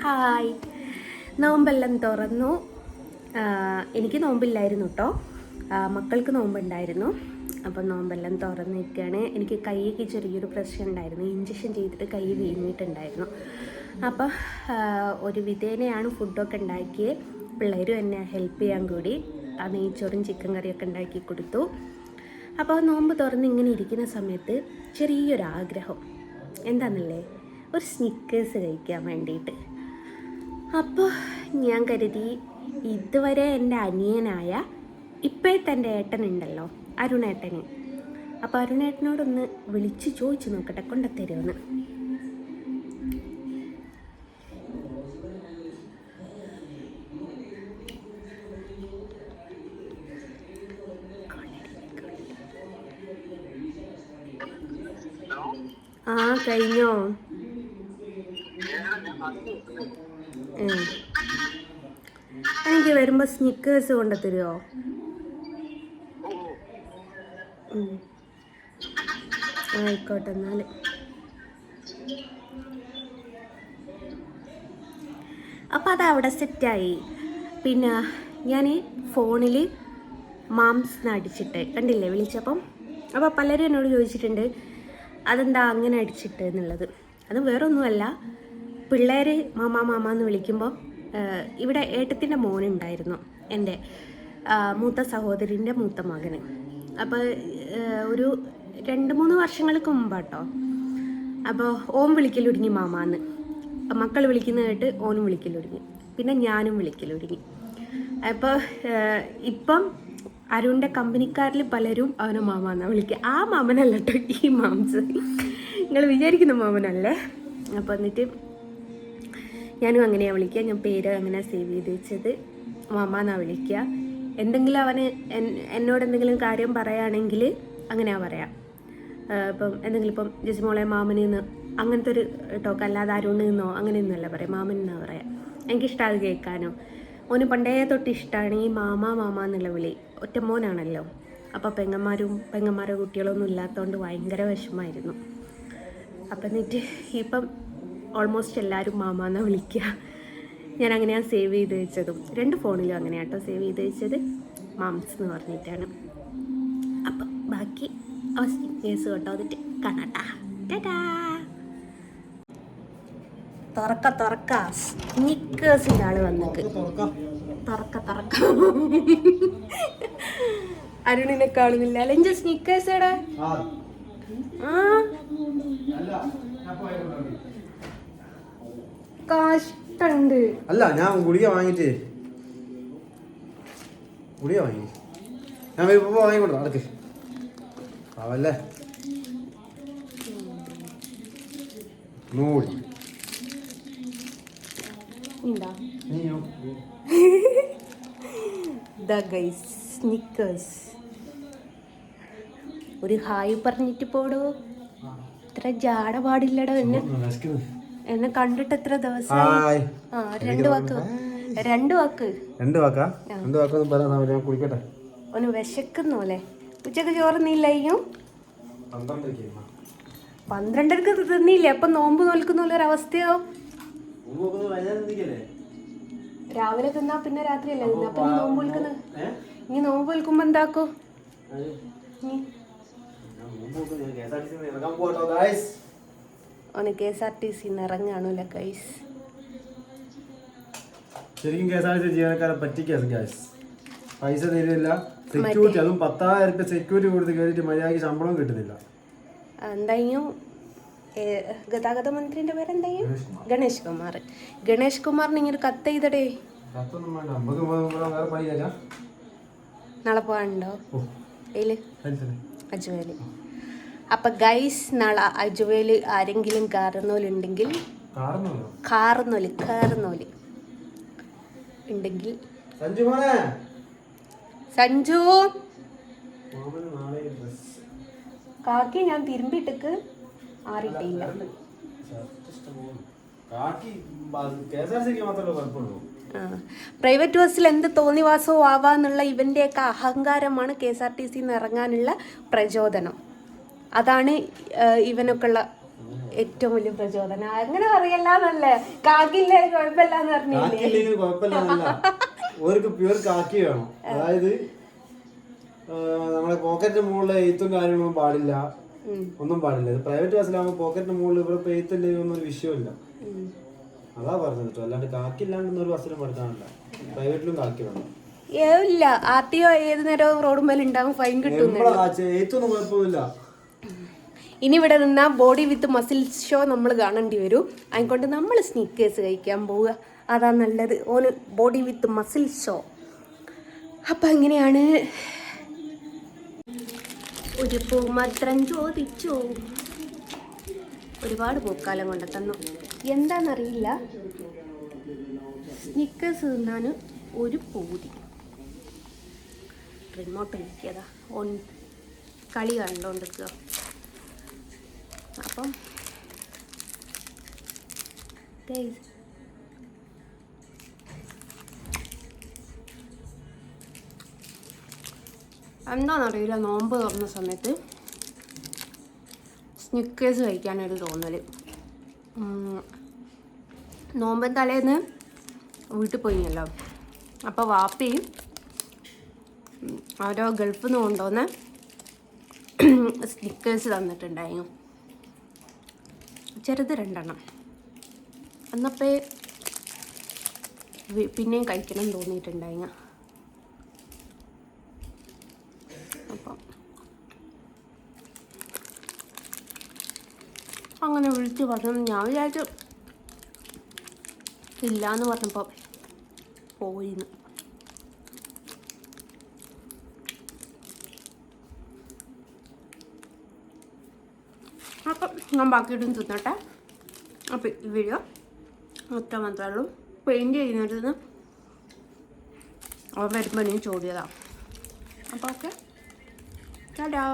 Hi, നോമ്പെല്ലാം തുറന്നു. എനിക്ക് നോമ്പില്ലായിരുന്നു കേട്ടോ, മക്കൾക്ക് നോമ്പുണ്ടായിരുന്നു. അപ്പം നോമ്പെല്ലാം തുറന്നിരിക്കുകയാണ്. എനിക്ക് കൈക്ക് ചെറിയൊരു പ്രശ്നം ഉണ്ടായിരുന്നു, ഇഞ്ചക്ഷൻ ചെയ്തിട്ട് കൈ വീണിട്ടുണ്ടായിരുന്നു. അപ്പം ഒരു വിധേനയാണ് ഫുഡൊക്കെ ഉണ്ടാക്കിയത്. പിള്ളേരും എന്നെ ഹെൽപ്പ് ചെയ്യാൻ കൂടി ആ നെയ്ച്ചോറും ചിക്കൻ കറിയൊക്കെ ഉണ്ടാക്കി കൊടുത്തു. അപ്പോൾ നോമ്പ് തുറന്ന് ഇങ്ങനെ ഇരിക്കുന്ന സമയത്ത് ചെറിയൊരാഗ്രഹം എന്താണെന്നല്ലേ, ഒരു സ്നിക്കേഴ്സ് കഴിക്കാൻ വേണ്ടിയിട്ട്. അപ്പോൾ ഞാൻ കരുതി ഇതുവരെ എൻ്റെ അനിയനായ ഇപ്പോഴത്തെ എൻ്റെ ഏട്ടനുണ്ടല്ലോ, അരുണേട്ടന്, അപ്പോൾ അരുണേട്ടനോടൊന്ന് വിളിച്ച് ചോദിച്ചു നോക്കട്ടെ കൊണ്ടുത്തരുമെന്ന്. ആ കഴിഞ്ഞോ? എനിക്ക് വരുമ്പോൾ സ്നിക്കേഴ്സ് കൊണ്ടുത്തരുമോ? ആയിക്കോട്ടെ എന്നാൽ. അപ്പം അതവിടെ സെറ്റായി. പിന്നെ ഞാൻ ഫോണിൽ മാംസ് അടിച്ചിട്ട് കണ്ടില്ലേ വിളിച്ചപ്പം. അപ്പോൾ പലരും എന്നോട് ചോദിച്ചിട്ടുണ്ട് അതെന്താ അങ്ങനെ അടിച്ചിട്ട് എന്നുള്ളത്. അത് വേറൊന്നുമല്ല, പിള്ളേർ മാമ മാമ എന്ന് വിളിക്കുമ്പോൾ ഇവിടെ ഏട്ടത്തിൻ്റെ മോനുണ്ടായിരുന്നു, എൻ്റെ മൂത്ത സഹോദരിൻ്റെ മൂത്ത മകന്. അപ്പോൾ ഒരു 2-3 വർഷങ്ങൾക്ക് മുമ്പാട്ടോ. അപ്പോൾ ഓൻ വിളിക്കലൊടുങ്ങി മാമാന്ന്, മക്കൾ വിളിക്കുന്ന കേട്ട് ഓനും വിളിക്കലൊടുങ്ങി, പിന്നെ ഞാനും വിളിക്കലൊടുങ്ങി. അപ്പോൾ ഇപ്പം അരുണിൻ്റെ കമ്പനിക്കാരിൽ പലരും അവനെ മാമാന്നാണ് വിളിക്കുക. ആ മാമനല്ല കേട്ടോ ഈ മാംസ്, നിങ്ങൾ വിചാരിക്കുന്ന മാമനല്ലേ. അപ്പോൾ എന്നിട്ട് ഞാനും അങ്ങനെയാണ് വിളിക്കുക. ഞാൻ പേര് അങ്ങനെ സേവ് ചെയ്ത് വെച്ചത്, മാമാന്നാണ് വിളിക്കുക. എന്തെങ്കിലും അവന് എന്നോട് എന്തെങ്കിലും കാര്യം പറയുകയാണെങ്കിൽ അങ്ങനെയാണ് പറയാം. ഇപ്പം എന്തെങ്കിലും ഇപ്പം ജസ്മോളെ മാമനെന്ന് അങ്ങനത്തെ ഒരു ടോക്ക്, അല്ലാതെ അരുണെന്നോ അങ്ങനെയൊന്നുമല്ല പറയാം, മാമനെന്നാണ് പറയാം. എനിക്കിഷ്ടം അത് കേൾക്കാനോ. ഓന് പണ്ടേ തൊട്ട് ഇഷ്ടമാണ് ഈ മാമ മാമ എന്നുള്ള വിളി. ഒറ്റ മോനാണല്ലോ, അപ്പോൾ പെങ്ങന്മാരുടെ കുട്ടികളൊന്നും ഇല്ലാത്തതുകൊണ്ട് ഭയങ്കര വിഷമമായിരുന്നു. അപ്പം എന്നിട്ട് ഇപ്പം ഓൾമോസ്റ്റ് എല്ലാവരും മാമ എന്നാണ് വിളിക്കുക. ഞാൻ അങ്ങനെയാണ് സേവ് ചെയ്ത് വെച്ചതും, 2 ഫോണിലും അങ്ങനെയാണ് കേട്ടോ സേവ് ചെയ്ത് വെച്ചത്, മാംസ് എന്ന് പറഞ്ഞിട്ടാണ്. അപ്പം ബാക്കി കേസ് കേട്ടോ എന്നിട്ട് കാണാട്ടാ. ടാറ്റാ. തുറക്ക സ്നിക്കേഴ്സിൻ്റെ ആള് വന്നിട്ട് തുറക്ക അരുണിനെ കാണുന്നില്ല. അല്ലെങ്കിൽ സ്നിക്കേഴ്സ് എടാ. കഷ്ടണ്ട്. അല്ല ഞാൻ ഗുളിക വാങ്ങി ഞാൻ വാങ്ങിക്കൊണ്ടോ അടക്ക് അവല്ലേ നൂടി സ്നിക്കേഴ്സ്. ഒരു ഹായ് പറഞ്ഞിട്ട് പോടോ. ഇത്ര ജാട പാടില്ലടോ എന്നെ കണ്ടിട്ട് എത്ര ദിവസമായി. രണ്ട് വാക്ക് ഒന്ന് വിശക്കുന്നോലെ. ഉച്ചക്ക് ചോറുന്നില്ലയും 12:30 തിന്നില്ലേ? അപ്പൊ നോമ്പ് നോൽക്കുന്നൊരവസ്ഥയോ? രാവിലെ തിന്നാ പിന്നെ രാത്രിയല്ലേ തിന്നാ. അപ്പൊ നോമ്പ് വിൽക്കുന്നത് നീ നോമ്പ് വിൽക്കുമ്പോ എന്താക്കോ? ഓന് KSRTC ഇറങ്ങാണല്ലോ ഗൈസ്. ശരിക്കും KSRTC ജീവനക്കാരെ പറ്റിക്കാസ് ഗൈസ്. പൈസ തരില്ല, സെക്യൂരിറ്റി, അതും 10,000 രൂപ സെക്യൂരിറ്റി കൊടുത്ത് കയറിയിട്ട് മര്യാദയ്ക്ക് ശമ്പളം കിട്ടുന്നില്ല. എന്തായും ഗതാഗത മന്ത്രിന്റെ പേരെന്തായും? ഗണേഷ് കുമാറിന് ഇങ്ങനെ കത്ത് ചെയ്തടേ. നാളെ പോകാനുണ്ടോ അജ്മേല്? അപ്പൊ ഗൈസ് നാളെ അജ്മേല് ആരെങ്കിലും കാറുന്നോലുണ്ടെങ്കിൽ ഉണ്ടെങ്കിൽ സഞ്ജു കാക്കി ഞാൻ തിരുമ്പിട്ടക്ക് ആറിയിട്ടില്ല. പ്രൈവറ്റ് ബസ്സിൽ എന്ത് തോന്നിവാസവും ആവാന്നുള്ള ഇവൻ്റെയൊക്കെ അഹങ്കാരമാണ് KSRTC ഇറങ്ങാനുള്ള പ്രചോദനം. അതാണ് ഇവനൊക്കെയുള്ള ഏറ്റവും വലിയ പ്രചോദനം. അങ്ങനെ പറയല്ലാന്നല്ലേ, കാക്കില്ലേ കുഴപ്പമില്ലാന്ന് പറഞ്ഞില്ലേ? കാക്കില്ലെങ്കിൽ കുഴപ്പമില്ല, ഓർക്ക് പ്യൂർ കാക്കി വേണം. അതായത് നമ്മളെ പോക്കറ്റിന്റെ മുകളിൽ എഴുത്തും കാര്യങ്ങളൊന്നും പാടില്ല, ഒന്നും പാടില്ല. ഇത് പ്രൈവറ്റ് ബസ്സിലാകുമ്പോൾ പോക്കറ്റിന്റെ മുകളിൽ ഇവിടെ എഴുത്തില്ലേ ഒന്നും ഒരു വിഷയമില്ല. അതാ പറഞ്ഞത് കേട്ടോ, അല്ലാണ്ട് കാക്കില്ലാണ്ടൊന്നും ഒരു ബസ്സിലും പഠിക്കാനില്ല. പ്രൈവറ്റിലും കാക്കി വേണം. ഇല്ല, RTO ഏത് നേരവും റോഡ് മേലെ ഉണ്ടാവും, ഫൈൻ കിട്ടും. എഴുത്തൊന്നും കുഴപ്പമില്ല. ഇനി ഇവിടെ നിന്നാൽ ബോഡി വിത്ത് മസിൽ ഷോ നമ്മൾ കാണേണ്ടി വരും. അതുകൊണ്ട് നമ്മൾ സ്നീക്കേഴ്സ് കഴിക്കാൻ പോവുക, അതാ നല്ലത്. ഓന് ബോഡി വിത്ത് മസിൽ ഷോ. അപ്പം അങ്ങനെയാണ്. ഒരു പൂ മാത്രം ചോദിച്ചു, ഒരുപാട് പൂക്കാലം കൊണ്ട് തന്നു. എന്താണെന്നറിയില്ല, സ്നിക്കേഴ്സ് തിന്നാൻ ഒരു പൂതി. റിമോട്ട് നോക്കിയതാ, ഓൻ കളി കണ്ടോണ്ടിരിക്കുക. അപ്പം എന്താണെന്നറിയില്ല, നോമ്പ് തുറന്ന സമയത്ത് സ്നിക്കേഴ്സ് കഴിക്കാനൊരു തോന്നൽ. നോമ്പൻ തലേന്ന് വീട്ടിൽ പോയില്ലോ, അപ്പോൾ വാപ്പയും ഓരോ ഗൾഫിൽ നിന്ന് കൊണ്ടുവന്ന് സ്നിക്കേഴ്സ് തന്നിട്ടുണ്ടായിരുന്നു. ചെറുത് 2 എണ്ണം. അന്നപ്പോൾ പിന്നെയും കഴിക്കണം തോന്നിയിട്ടുണ്ടായിരുന്നു. അപ്പം അങ്ങനെ വിളിച്ച് പറഞ്ഞു. ഞാൻ വിചാരിച്ചു ഇല്ലയെന്ന് പറഞ്ഞപ്പോൾ പോയിന്ന്. അപ്പം ഞാൻ ബാക്കിയിട്ടും തിന്നട്ടെ. അപ്പം ഈ വീഡിയോ മാത്രമേ ഉള്ളൂ. പെയിൻറ്റ് ചെയ്യുന്നിടത്തുനിന്ന് അവൻ വരുമ്പോൾ എനിക്ക് ചോദിയതാണ്. അപ്പോൾ ഓക്കെ, ടാറ്റാ.